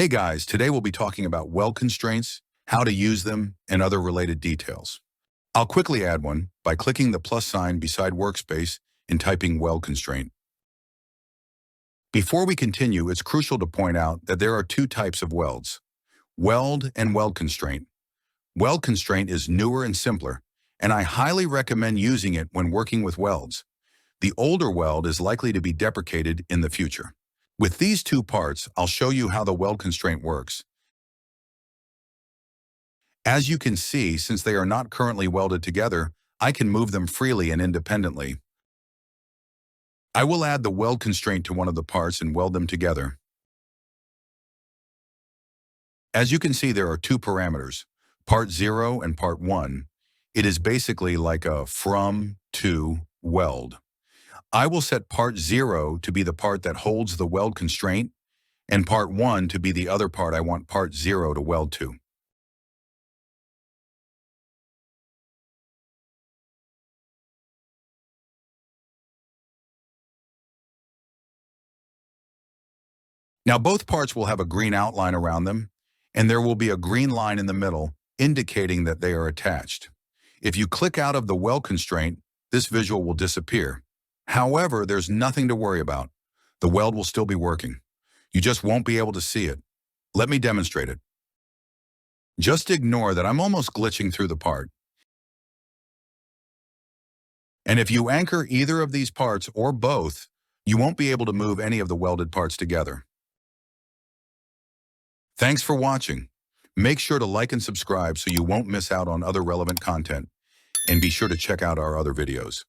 Hey guys, today we'll be talking about weld constraints, how to use them, and other related details. I'll quickly add one by clicking the plus sign beside workspace and typing weld constraint. Before we continue, it's crucial to point out that there are two types of welds, weld and weld constraint. Weld constraint is newer and simpler, and I highly recommend using it when working with welds. The older weld is likely to be deprecated in the future. With these two parts, I'll show you how the weld constraint works. As you can see, since they are not currently welded together, I can move them freely and independently. I will add the weld constraint to one of the parts and weld them together. As you can see, there are two parameters, part 0 and part 1. It is basically like a from, to, weld. I will set part 0 to be the part that holds the weld constraint, and part 1 to be the other part I want part 0 to weld to. Now both parts will have a green outline around them, and there will be a green line in the middle indicating that they are attached. If you click out of the weld constraint, this visual will disappear. However, there's nothing to worry about. The weld will still be working. You just won't be able to see it. Let me demonstrate it. Just ignore that I'm almost glitching through the part. And if you anchor either of these parts or both, you won't be able to move any of the welded parts together. Thanks for watching. Make sure to like and subscribe so you won't miss out on other relevant content, and be sure to check out our other videos.